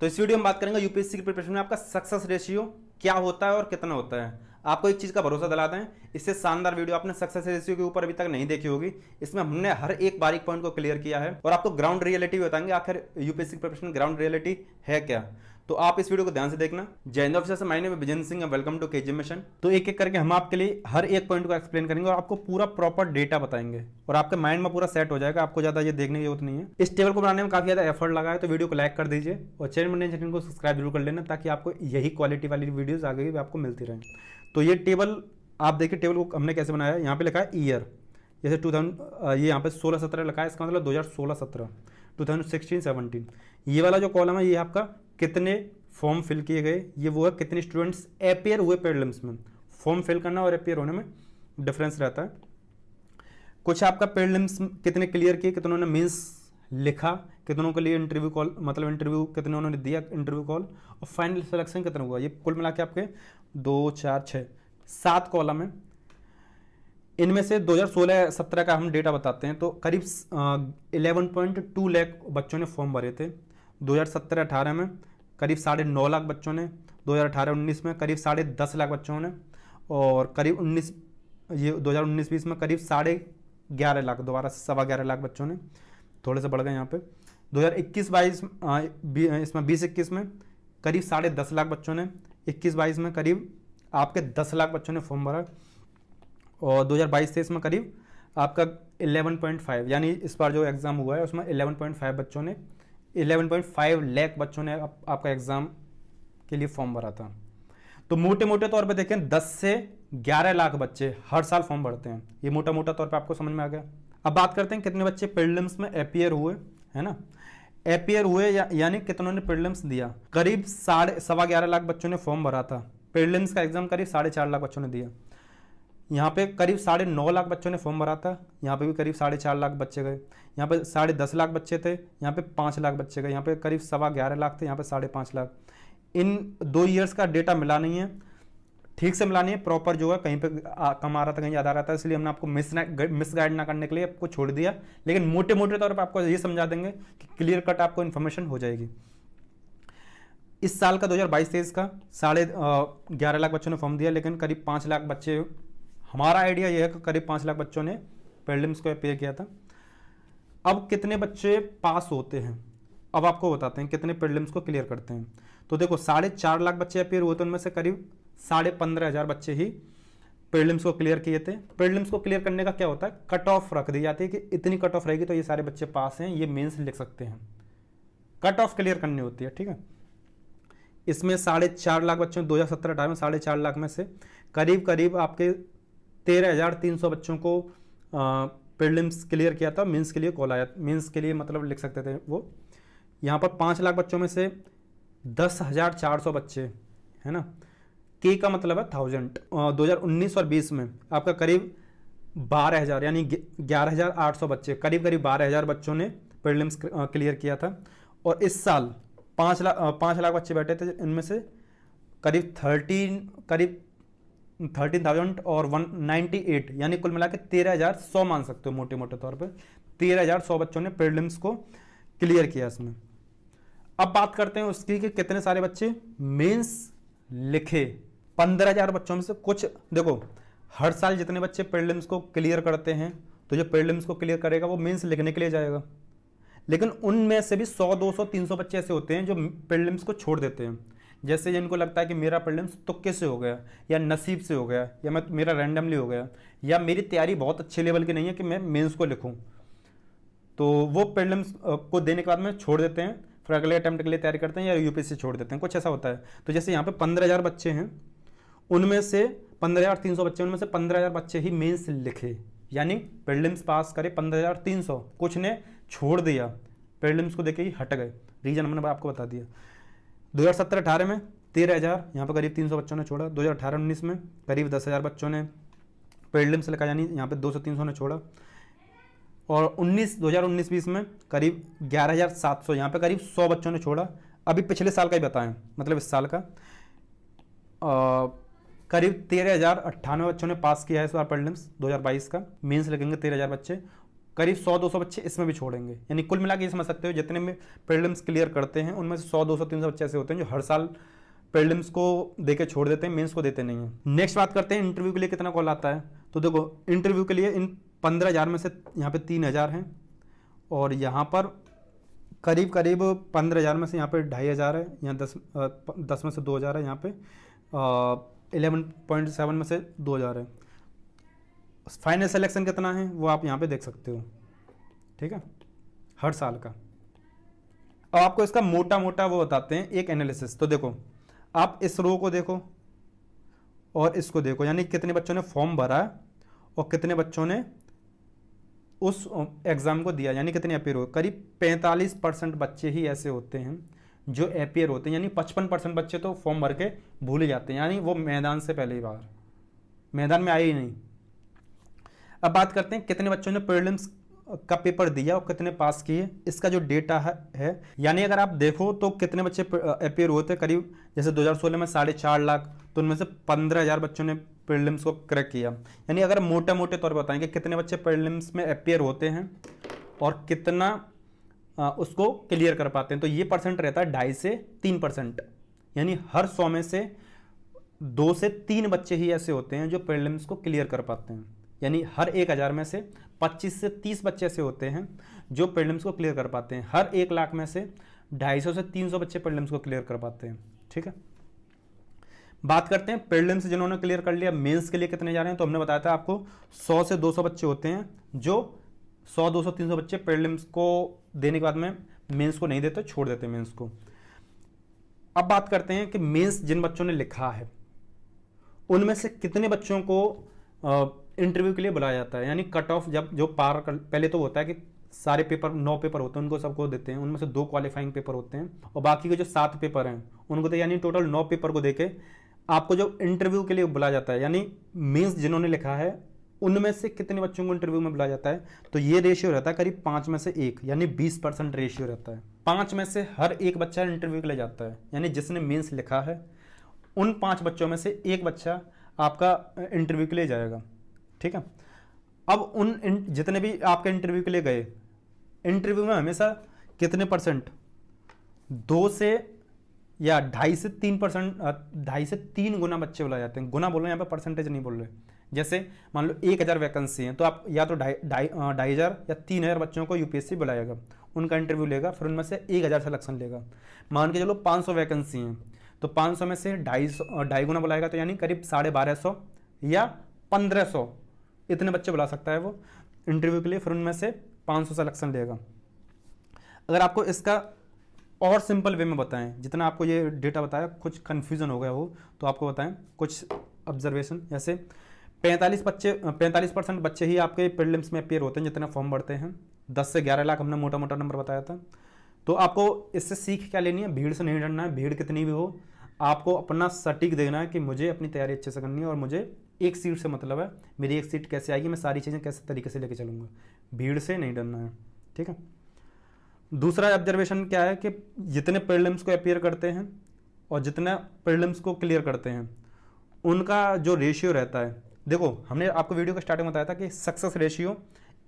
तो इस वीडियो में बात करेंगे यूपीएससी की प्रिपरेशन में आपका सक्सेस रेशियो क्या होता है और कितना होता है। आपको एक चीज का भरोसा दिलाते हैं, इससे शानदार वीडियो आपने सक्सेस रेशियो के ऊपर अभी तक नहीं देखी होगी। इसमें हमने हर एक बारीक पॉइंट को क्लियर किया है और आपको ग्राउंड रियलिटी बताएंगे आखिर यूपीएससी की प्रिपरेशन ग्राउंड रियलिटी है क्या। तो आप इस वीडियो को ध्यान से देखना। जय हिंद ऑफिसर, माय नेम है Vijendra Singh, welcome to KG mission. तो एक एक करके हम आपके लिए हर एक पॉइंट को एक्सप्लेन करेंगे और आपको पूरा प्रॉपर डेटा बताएंगे और आपके माइंड में पूरा सेट हो जाएगा। आपको ज्यादा ये देखने की जरूरत नहीं है। इस टेबल को बनाने में काफी ज्यादा एफर्ट लगा है, तो वीडियो को लाइक कर दीजिए और चैनल को सब्सक्राइब जरूर कर लेना, ताकि आपको यही क्वालिटी वाली वीडियोस आगे भी आपको मिलती रहे। तो ये टेबल आप देखिए, टेबल को हमने कैसे बनाया है। यहाँ पे लिखा है ईयर, जैसे 2000 ये यहाँ पे 16-17 लिखा है, इसका मतलब 2016-17, 2016-17। ये वाला जो कॉलम है ये आपका कितने फॉर्म फिल किए गए, ये वो है कितने स्टूडेंट्स अपेयर हुए प्रीलिम्स में। फॉर्म फिल करना और अपेयर होने में डिफरेंस रहता है। कुछ आपका प्रीलिम्स कितने क्लियर किए, कितनों ने मीन्स लिखा, कितनों के लिए इंटरव्यू कॉल, मतलब इंटरव्यू कितने उन्होंने दिया इंटरव्यू कॉल, और फाइनल सिलेक्शन कितना हुआ। ये कुल मिला के आपके 2, 4, 6, 7 कॉलम है। इनमें से 2016-17 का हम डेटा बताते हैं, तो करीब 11.2 लाख बच्चों ने फॉर्म भरे थे। 2017-18 में करीब 9.5 लाख बच्चों ने, 2018-19 में करीब 10.5 लाख बच्चों ने, और करीब 2019-20 में करीब 11.5 लाख, दोबारा 11.25 लाख बच्चों ने, थोड़े से बढ़ गए यहाँ पे। 2021-22 इसमें 20-21 में करीब 10.5 लाख बच्चों ने, 21-22 में करीब आपके 10 लाख बच्चों ने फॉर्म भरा, और 2022-23 में करीब आपका 11.5, यानी इस बार जो एग्ज़ाम हुआ है उसमें 11.5 लाख बच्चों ने आपका एग्ज़ाम के लिए फॉर्म भरा था। तो मोटे मोटे तौर पे देखें 10 से 11 लाख बच्चे हर साल फॉर्म भरते हैं। ये मोटा मोटा तौर पे आपको समझ में आ गया। अब बात करते हैं कितने बच्चे प्रीलिम्स में अपियर हुए, है ना। अपियर हुए यानी कितनों ने प्रीलिम्स दिया। करीब 11.5 लाख बच्चों ने फॉर्म भरा था। प्रीलिम्स का एग्जाम करीब 4.5 लाख बच्चों ने दिया। यहाँ पे करीब 9.5 लाख बच्चों ने फॉर्म भरा था, यहाँ पे भी करीब 4.5 लाख बच्चे गए। यहाँ पे 10.5 लाख बच्चे थे, यहाँ पे 5 लाख बच्चे गए। यहाँ पे करीब 11.25 लाख थे, यहाँ पे 5.5 लाख। इन 2 ईयर्स का डेटा मिला नहीं है, ठीक से मिला नहीं है प्रॉपर, जो है कहीं पे कम आ रहा था, कहीं ज़्यादा आ रहा था, इसलिए हमने आपको मिसगाइड ना करने के लिए आपको छोड़ दिया। लेकिन मोटे मोटे तौर पर आपको ये समझा देंगे कि क्लियर कट आपको इन्फॉर्मेशन हो जाएगी। इस साल का 2022-23 का 11.5 लाख बच्चों ने फॉर्म दिया, लेकिन करीब 5 लाख बच्चे, हमारा आइडिया यह है कि करीब 5 लाख बच्चों ने प्रीलिम्स को अपेयर किया था। अब कितने बच्चे पास होते हैं, अब आपको बताते हैं कितने प्रीलिम्स को क्लियर करते हैं। तो देखो 4.5 लाख बच्चे अपेयर हुए थे, उनमें से करीब 15,500 बच्चे ही प्रीलिम्स को क्लियर किए थे। प्रीलिम्स को क्लियर करने का क्या होता है, कट ऑफ रख दी जाती है कि इतनी कट ऑफ रहेगी तो ये सारे बच्चे पास हैं, ये मेंस लिख सकते हैं। कट ऑफ क्लियर करनी होती है, ठीक है। इसमें 4.5 लाख बच्चों, 2017-18 में 4.5 लाख में से करीब आपके 13,300 बच्चों को प्रीलिम्स क्लियर किया था। मेंस के लिए कॉल आया, मेंस के लिए मतलब लिख सकते थे वो। यहाँ पर 5 लाख बच्चों में से 10,400 बच्चे, है ना, के का मतलब है 1000। 2019 और 20 में आपका करीब 12,000 यानी 11,800 बच्चे, करीब 12,000 बच्चों ने प्रीलिम्स क्लियर किया था। और इस साल 5 लाख बच्चे बैठे थे, इनमें से करीब 13,000 और 198, यानी कुल मिला के 13,100 मान सकते हो मोटे मोटे तौर पे। 13,100 बच्चों ने प्रीलिम्स को क्लियर किया इसमें। अब बात करते हैं उसकी कि कितने सारे बच्चे मेंस लिखे। 15,000 बच्चों में से कुछ, देखो हर साल जितने बच्चे प्रीलिम्स को क्लियर करते हैं, तो जो प्रीलिम्स को क्लियर करेगा वो मेंस लिखने के लिए जाएगा। लेकिन उनमें से भी 100, 200, 300 बच्चे ऐसे होते हैं जो प्रीलिम्स को छोड़ देते हैं। जैसे जिनको लगता है कि मेरा प्रीलिम्स तुक्के से हो गया, या नसीब से हो गया, या मेरा रैंडमली हो गया, या मेरी तैयारी बहुत अच्छे लेवल की नहीं है कि मैं मेंस को लिखूं, तो वो प्रीलिम्स को देने के बाद में छोड़ देते हैं, फिर अगले अटेम्प्ट के लिए तैयारी करते हैं या यूपीएससी छोड़ देते हैं। कुछ ऐसा होता है। तो जैसे यहाँ पे 15,000 बच्चे हैं, उनमें से 15,300 बच्चे, उनमें से 15,000 बच्चे ही मेंस लिखे, यानी प्रीलिम्स पास करे 15,300। कुछ ने छोड़ दिया, प्रीलिम्स को देके ही हट गए। रीजन मैंने आपको बता दिया। 2017-18 में 13,000, यहाँ पर करीब 300 बच्चों ने छोड़ा। 2018-19 में करीब 10,000 बच्चों ने प्रीलिम्स लिखा, यानी यहाँ पे 200-300 ने छोड़ा। और 2019-20 में करीब 11,700, यहाँ पे करीब 100 बच्चों ने छोड़ा। अभी पिछले साल का ही बताएं, मतलब इस साल का करीब 13,098 बच्चों ने पास किया है इस बार प्रीलिम्स 2022 का। मेंस लगेंगे 13,000 बच्चे। करीब 100-200 बच्चे इसमें भी छोड़ेंगे। यानी कुल मिला के ये समझ सकते हो जितने में प्रीलिम्स क्लियर करते हैं उनमें से 100-200-300 बच्चे ऐसे होते हैं जो हर साल प्रीलिम्स को देके छोड़ देते हैं, मेंस को देते नहीं हैं। नेक्स्ट बात करते हैं इंटरव्यू के लिए कितना कॉल आता है। तो देखो इंटरव्यू के लिए इन 15,000 में से यहाँ पे 3,000 हैं और यहाँ पर करीब 15,000 में से यहाँ पे 2,500 है, यहाँ 10 में से 2,000 है, यहाँ पे 11.7 में से 2,000 है। फाइनल सिलेक्शन कितना है वो आप यहाँ पे देख सकते हो, ठीक है, हर साल का। अब आपको इसका मोटा मोटा वो बताते हैं एक एनालिसिस। तो देखो आप इस रो को देखो और इसको देखो, यानी कितने बच्चों ने फॉर्म भरा और कितने बच्चों ने उस एग्ज़ाम को दिया, यानी कितने अपीयर हुए। करीब 45% बच्चे ही ऐसे होते हैं जो अपीयर होते हैं, यानी 55% बच्चे तो फॉर्म भर के भूल ही जाते हैं, यानी वो मैदान से पहले ही बाहर, मैदान में आए ही नहीं। अब बात करते हैं कितने बच्चों ने प्रीलिम्स का पेपर दिया और कितने पास किए। इसका जो डेटा है यानी अगर आप देखो तो कितने बच्चे अपीयर हुए थे, करीब जैसे 2016 में 4.5 लाख, तो उनमें से 15,000 बच्चों ने प्रीलिम्स को क्रैक किया। यानी अगर मोटे मोटे तौर पर बताएंगे कितने बच्चे प्रीलिम्स में अपीयर होते हैं और कितना उसको क्लियर कर पाते हैं, तो ये परसेंट रहता है 2.5 से 3%। यानी हर 100 में से 2 से 3 बच्चे ही ऐसे होते हैं जो प्रीलिम्स को क्लियर कर पाते हैं। यानी हर 1,000 में से 25 से 30 बच्चे ऐसे होते हैं जो प्रीलिम्स को क्लियर कर पाते हैं। हर 1 लाख में से 250 से 300 बच्चे प्रीलिम्स को क्लियर कर पाते हैं, ठीक है। बात करते हैं प्रीलिम्स जिन्होंने क्लियर कर लिया, मेंस के लिए कितने जा रहे हैं। तो हमने बताया था आपको 100 से 200 बच्चे होते हैं जो 100, 200, 300 बच्चे प्रीलिम्स को देने के बाद में मेंस को नहीं देते, छोड़ देते मेंस को। अब बात करते हैं कि मेंस जिन बच्चों ने लिखा है उनमें से कितने बच्चों को इंटरव्यू के लिए बुलाया जाता है। यानी कट ऑफ जब जो पार कर, पहले तो होता है कि सारे पेपर 9 पेपर होते हैं उनको सबको देते हैं, उनमें से 2 क्वालिफाइंग पेपर होते हैं और बाकी के जो 7 पेपर हैं उनको तो यानी टोटल 9 पेपर को देके आपको जो इंटरव्यू के लिए बुलाया जाता है। यानी मेंस जिन्होंने लिखा है उनमें से कितने बच्चों को इंटरव्यू में बुलाया जाता है। तो ये रेशियो रहता है करीब 5 में से 1, यानी 20% रेशियो रहता है। 5 में से हर एक बच्चा इंटरव्यू के लिए जाता है, यानी जिसने मेंस लिखा है उन 5 बच्चों में से एक बच्चा आपका इंटरव्यू के लिए जाएगा, ठीक है। अब जितने भी आपके इंटरव्यू के लिए गए, इंटरव्यू में हमेशा कितने परसेंट, 2 से या 2.5 से 3%, 2.5 से 3 गुना बच्चे बुलाए जाते हैं। गुना बोल रहे हैं यहाँ पे, परसेंटेज नहीं बोल रहे। जैसे मान लो 1,000 वैकेंसी है तो आप या तो 2,500 या 3,000 बच्चों को यूपीएससी बुलाएगा, उनका इंटरव्यू लेगा, फिर उनमें से 1,000 सिलेक्शन लेगा। मान के चलो 500 वैकेंसी हैं तो 500 में से 2.5 गुना बुलाएगा, तो यानी करीब 1,250 या 1,500 इतने बच्चे बुला सकता है वो इंटरव्यू के लिए, फिर उनमें से 500 सिलेक्शन लेगा। अगर आपको इसका और सिंपल वे में बताएं, जितना आपको ये डेटा बताया कुछ कन्फ्यूजन हो गया हो तो आपको बताएं कुछ ऑब्जर्वेशन। जैसे 45% बच्चे ही आपके प्रीलिम्स में अपीयर होते हैं जितने फॉर्म भरते हैं। 10 से 11 लाख हमने मोटा मोटा नंबर बताया था। तो आपको इससे सीख क्या लेनी है, भीड़ से नहीं डरना है। भीड़ कितनी भी हो आपको अपना सटीक देना है कि मुझे अपनी तैयारी अच्छे से करनी है और मुझे एक सीट से मतलब है, मेरी एक सीट कैसे आएगी, मैं सारी चीज़ें कैसे तरीके से लेके चलूँगा। भीड़ से नहीं डरना है, ठीक है। दूसरा ऑब्जर्वेशन क्या है कि जितने प्रीलिम्स को अपीयर करते हैं और जितने प्रीलिम्स को क्लियर करते हैं उनका जो रेशियो रहता है, देखो हमने आपको वीडियो के स्टार्टिंग में बताया था कि सक्सेस रेशियो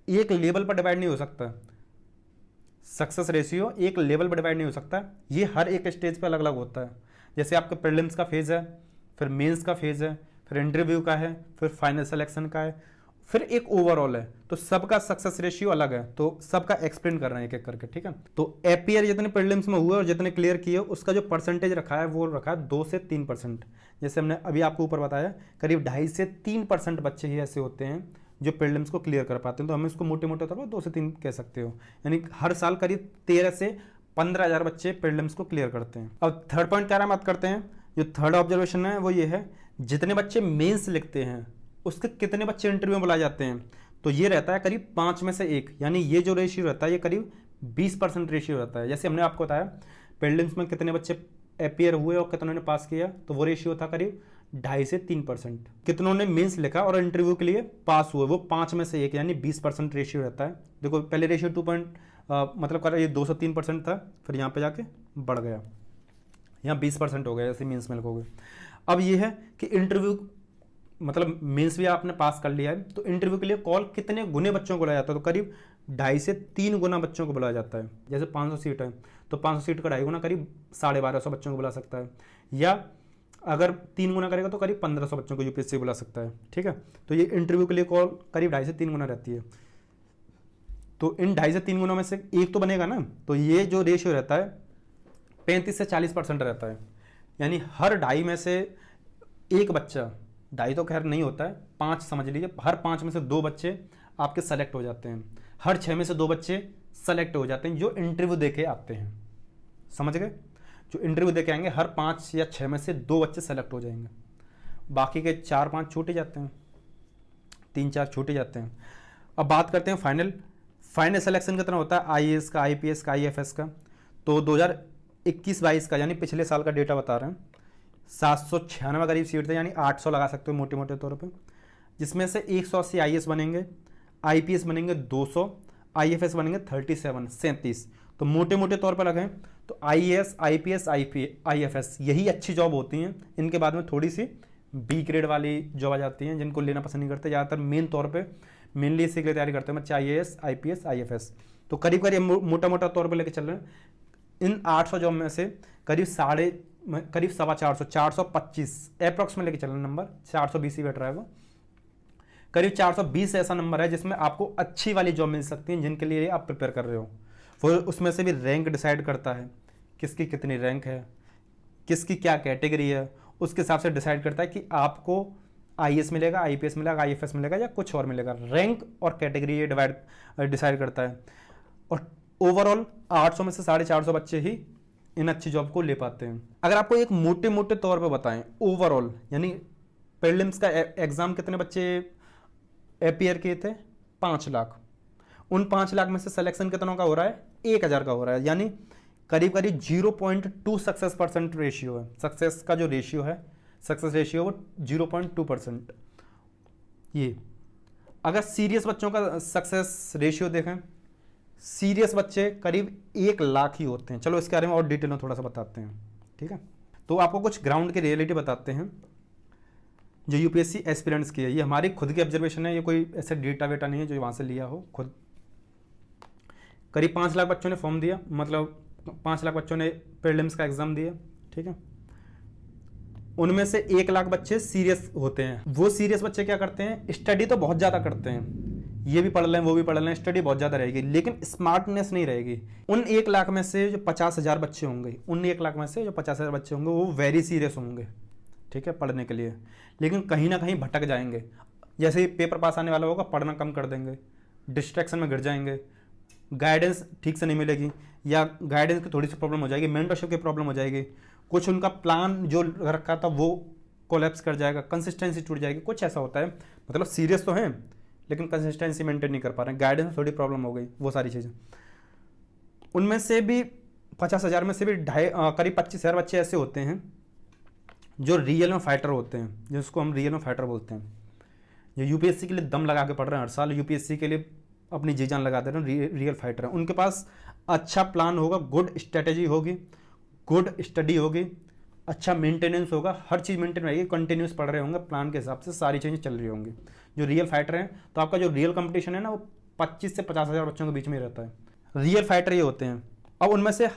एक लेवल पर डिवाइड नहीं हो सकता। सक्सेस रेशियो एक लेवल पर डिवाइड नहीं हो सकता, ये हर एक स्टेज पे अलग अलग होता है। जैसे आपका प्रीलिम्स का फेज़ है, फिर मेंस का फेज़ है, फिर इंटरव्यू का है, फिर फाइनल सिलेक्शन का है, फिर एक ओवरऑल है। तो सबका सक्सेस रेशियो अलग है, तो सबका एक्सप्लेन कर रहे हैं एक एक करके, ठीक है। तो अपीयर जितने प्रीलिम्स में हुए और जितने क्लियर किए उसका जो परसेंटेज रखा है वो रखा है 2 से 3%। जैसे हमने अभी आपको ऊपर बताया करीब 2.5 से 3% बच्चे ही ऐसे होते हैं जो प्रीलिम्स को क्लियर कर पाते हैं। तो हम इसको मोटे मोटे तौर पर 2 से 3 कह सकते हो। यानी हर साल करीब 13 से 15,000 बच्चे प्रीलिम्स को क्लियर करते हैं। अब थर्ड पॉइंट क्या बात करते हैं, जो थर्ड ऑब्जर्वेशन है वो ये है, जितने बच्चे मेंस लिखते हैं उसके कितने बच्चे इंटरव्यू में बुलाए जाते हैं। तो ये रहता है करीब 5 में से 1, यानी ये जो रेशियो रहता है ये करीब 20% रेशियो रहता है। जैसे हमने आपको बताया प्रीलिम्स में कितने बच्चे अपीयर हुए और कितनों ने पास किया, तो वो रेशियो था करीब 2.5 से 3%। कितनों ने मेंस लिखा और इंटरव्यू के लिए पास हुए, वो 5 में से 1, यानी 20% रेशियो रहता है। देखो पहले रेशियो 2 मतलब कर ये 2 से 3% था, फिर यहाँ पे जाके बढ़ गया, यहाँ 20% हो गया जैसे मेंस में लिखोगे। अब ये है कि इंटरव्यू मतलब मेंस भी आपने पास कर लिया है तो इंटरव्यू के लिए कॉल कितने गुने बच्चों को लाया जाता है, तो करीब 2.5 से 3 गुना बच्चों को बुलाया जाता है। जैसे 500 सीट है तो 500 सीट का 2.5 गुना करीब 1250 बच्चों को बुला सकता है, या अगर 3 गुना करेगा तो करीब 1500 बच्चों को यूपीएससी बुला सकता है। ठीक है, तो ये इंटरव्यू के लिए कॉल करीब 2.5 से 3 गुना रहती है। तो इन 2.5 से 3 गुना में से एक तो बनेगा ना, तो ये जो रेशियो रहता है 35 से 40% रहता है। यानी हर 2.5 में से एक बच्चा, 2.5 तो खैर नहीं होता है, 5 समझ लीजिए, हर 5 में से 2 बच्चे आपके सेलेक्ट हो जाते हैं, हर 6 में से 2 बच्चे सेलेक्ट हो जाते हैं जो इंटरव्यू देके आते हैं। समझ गए? जो इंटरव्यू देके आएंगे हर 5 या 6 में से 2 बच्चे सेलेक्ट हो जाएंगे, बाकी के 4-5 छूटे जाते हैं, 3-4 छूटे जाते हैं। अब बात करते हैं फाइनल सिलेक्शन कितना होता है आईएएस का, आईपीएस का, आईएफएस का। तो 2021-22 का यानी पिछले साल का डेटा बता रहे हैं, 796 करीब सीट थे, यानी 800 लगा सकते हो मोटे मोटे तौर पे, जिसमें से 180 आईएएस बनेंगे, आईपीएस बनेंगे 200, आईएफएस बनेंगे 37। तो मोटे मोटे तौर पर लगाएं तो आईएएस, आईपीएस, आईएफएस यही अच्छी जॉब होती हैं। इनके बाद में थोड़ी सी बी ग्रेड वाली जॉब आ जाती हैं जिनको लेना पसंद नहीं करते, ज़्यादातर मेन तौर पे मेनली इसी के लिए तैयारी करते हैं बच्चे, आईएएस, आईपीएस, आईएफएस। तो करीब करीब मोटा मोटा तौर पर लेके चल रहे हैं। इन 800 जॉब में से करीब 425 425 अप्रॉक्स में लेके चल रहे हैं नंबर, 420 ही बैठ रहा है वो, करीब 420 ऐसा नंबर है जिसमें आपको अच्छी वाली जॉब मिल सकती है जिनके लिए आप प्रिपेयर कर रहे हो। वो उसमें से भी रैंक डिसाइड करता है, किसकी कितनी रैंक है, किसकी क्या कैटेगरी है, उसके हिसाब से डिसाइड करता है कि आपको आईएएस मिलेगा, आईपीएस मिलेगा, आईएफएस मिलेगा या कुछ और मिलेगा। रैंक और कैटेगरी ये डिसाइड करता है। और ओवरऑल 800 में से 450 बच्चे ही इन अच्छी जॉब को ले पाते हैं। अगर आपको एक मोटे मोटे तौर पे बताएं ओवरऑल, यानी प्रीलिम्स का एग्जाम कितने बच्चे अपीयर किए थे? 5 लाख। उन 5 लाख में से सिलेक्शन कितनों का हो रहा है? 1000 का हो रहा है, यानी करीब करीब 0.2 सक्सेस परसेंट रेशियो है। सक्सेस का जो रेशियो है, सक्सेस रेशियो वो 0.2%। ये अगर सीरियस बच्चों का सक्सेस रेशियो देखें, सीरियस बच्चे करीब 1 लाख ही होते हैं। चलो इसके बारे में और डिटेल में थोड़ा सा बताते हैं। ठीक है, तो आपको कुछ ग्राउंड की रियलिटी बताते हैं जो यूपीएससी एस्पिरेंट्स की है। ये हमारी खुद की ऑब्जर्वेशन है, ये कोई ऐसा डेटा वेटा नहीं है जो वहाँ से लिया हो खुद। करीब 5 लाख बच्चों ने फॉर्म दिया, मतलब 5 लाख बच्चों ने प्रीलिम्स का एग्जाम दिया। ठीक है, उनमें से 1 लाख बच्चे सीरियस होते हैं। वो सीरियस बच्चे क्या करते हैं? स्टडी तो बहुत ज़्यादा करते हैं, ये भी पढ़ लें वो भी पढ़ लें, स्टडी बहुत ज़्यादा रहेगी, लेकिन स्मार्टनेस नहीं रहेगी। उन 1 लाख में से जो 50,000 बच्चे होंगे, उन 1 लाख में से जो 50,000 बच्चे होंगे वो वेरी सीरियस होंगे, ठीक है, पढ़ने के लिए, लेकिन कहीं ना कहीं भटक जाएंगे। जैसे ही पेपर पास आने वाला होगा पढ़ना कम कर देंगे, डिस्ट्रैक्शन में गिर जाएंगे, गाइडेंस ठीक से नहीं मिलेगी, या गाइडेंस की थोड़ी सी प्रॉब्लम हो जाएगी, मेंटरशिप की प्रॉब्लम हो जाएगी, कुछ उनका प्लान जो रखा था वो कोलैप्स कर जाएगा, कंसिस्टेंसी टूट जाएगी, कुछ ऐसा होता है। मतलब सीरियस तो हैं लेकिन कंसिस्टेंसी मेंटेन नहीं कर पा रहे हैं, गाइडेंस में थोड़ी प्रॉब्लम हो गई, वो सारी चीज़ें। उनमें से भी 50,000 में से भी करीब 25,000 बच्चे ऐसे होते हैं जो रियल में फाइटर होते हैं, जिसको हम रियल में फाइटर बोलते हैं, जो यूपीएससी के लिए दम लगा के पढ़ रहे हैं, हर साल यूपीएससी के लिए अपनी जी जान लगा दे रहे हैं, रियल फाइटर हैं। उनके पास अच्छा प्लान होगा, गुड स्ट्रेटेजी होगी, गुड स्टडी होगी, अच्छा मेंटेनेंस होगा, हर चीज़ मेंटेन रहेगी, कंटिन्यूस पढ़ रहे होंगे, प्लान के हिसाब से सारी चीज़ें चल रही होंगी। जो रियल फाइटर हैं, तो आपका जो रियल कंपटीशन है ना, वो 25 से 50,000 बच्चों के बीच में रहता है। रियल फाइटर ये होते हैं। अब उनमें से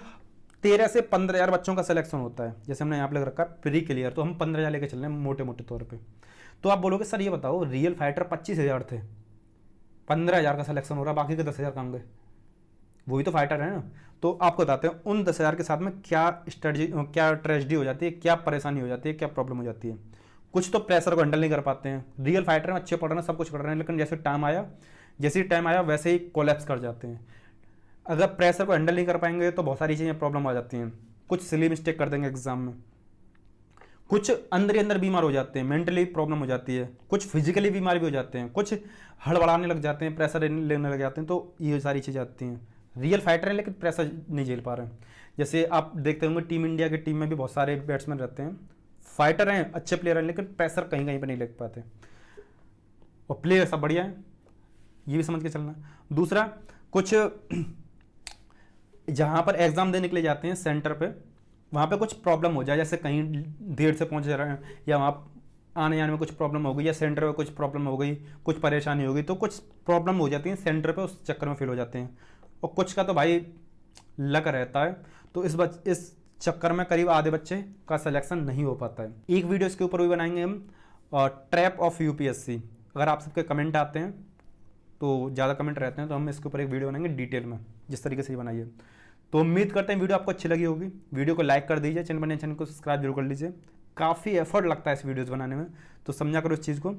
13 से 15,000 बच्चों का सिलेक्शन होता है। जैसे हमने यहाँ पे लग रखा है प्री क्लियर, तो हम 15,000 लेके चल रहे हैं मोटे मोटे तौर पे। तो आप बोलोगे सर ये बताओ, रियल फाइटर 25,000 थे, 15,000 का सिलेक्शन हो रहा, बाकी के 10,000 कहाँ गए? वही तो फाइटर है ना। तो आपको बताते हैं उन 10,000 के साथ में क्या स्ट्रेटजी, क्या ट्रेजेडी हो जाती है, क्या परेशानी हो जाती है, क्या प्रॉब्लम हो जाती है। कुछ तो प्रेशर को हैंडल नहीं कर पाते हैं, रियल फाइटर में अच्छे पढ़ रहे हैं, सब कुछ कर रहे हैं, लेकिन जैसे टाइम आया वैसे ही कोलैप्स कर जाते हैं। अगर प्रेशर को हैंडल नहीं कर पाएंगे तो बहुत सारी चीज़ें प्रॉब्लम आ जाती हैं। कुछ सिली मिस्टेक कर देंगे एग्जाम में, कुछ अंदर ही अंदर बीमार हो जाते हैं, मेंटली प्रॉब्लम हो जाती है, कुछ फिजिकली बीमार भी हो जाते हैं, कुछ हड़बड़ाने लग जाते हैं, प्रेशर लेने लग जाते हैं। तो ये सारी चीज़ें आती हैं। रियल फाइटर है लेकिन प्रेशर नहीं झेल पा रहे हैं। जैसे आप देखते होंगे टीम इंडिया की टीम में भी बहुत सारे बैट्समैन रहते हैं, फाइटर हैं, अच्छे प्लेयर हैं, लेकिन प्रेशर कहीं कहीं पर नहीं लग पाते, और प्लेयर सब बढ़िया है, ये भी समझ के चलना। दूसरा, कुछ जहाँ पर एग्ज़ाम देने के लिए जाते हैं सेंटर पे, वहाँ पे कुछ प्रॉब्लम हो जाए, जैसे कहीं देर से पहुँच रहे हैं या वहाँ आने जाने में कुछ प्रॉब्लम हो गई या सेंटर में कुछ प्रॉब्लम हो गई, कुछ परेशानी हो गई, तो कुछ प्रॉब्लम हो जाती है सेंटर पे, उस चक्कर में फेल हो जाते हैं। और कुछ का तो भाई लक रहता है, तो इस चक्कर में करीब आधे बच्चे का सिलेक्शन नहीं हो पाता है। एक वीडियो इसके ऊपर भी बनाएंगे हम, ट्रैप ऑफ यूपीएससी। अगर आप सबके कमेंट आते हैं, तो ज़्यादा कमेंट रहते हैं, तो हम इसके ऊपर एक वीडियो बनाएंगे डिटेल में, जिस तरीके से ये बनाइए। तो उम्मीद करते हैं वीडियो आपको अच्छी लगी होगी। वीडियो को लाइक कर दीजिए, चैनल को सब्सक्राइब जरूर कर लीजिए। काफ़ी एफर्ट लगता है इस वीडियोज़ बनाने में, तो समझा करो इस चीज़ को।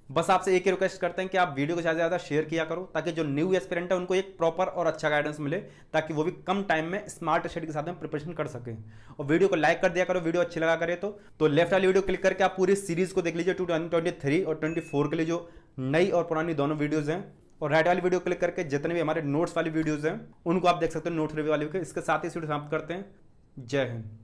बस आपसे एक ही रिक्वेस्ट करते हैं कि आप वीडियो को ज़्यादा से ज़्यादा शेयर किया करो, ताकि जो न्यू एस्पिरेंट है उनको एक प्रॉपर और अच्छा गाइडेंस मिले, ताकि वो भी कम टाइम में स्मार्ट स्टडी के साथ में प्रिपरेशन कर सके। और वीडियो को लाइक कर दिया करो, वीडियो अच्छी लगा करे तो लेफ्ट वाली वीडियो क्लिक करके आप पूरी सीरीज को देख लीजिए, 2023 और 24 के लिए जो नई और पुरानी दोनों वीडियोज़ हैं। और राइट वाली वीडियो क्लिक करके जितने भी हमारे नोट्स वाली वीडियोज़ हैं उनको आप देख सकते हो, नोट्स रिव्यू वाली। इसके साथ ही इस वीडियो समाप्त करते हैं। जय हिंद।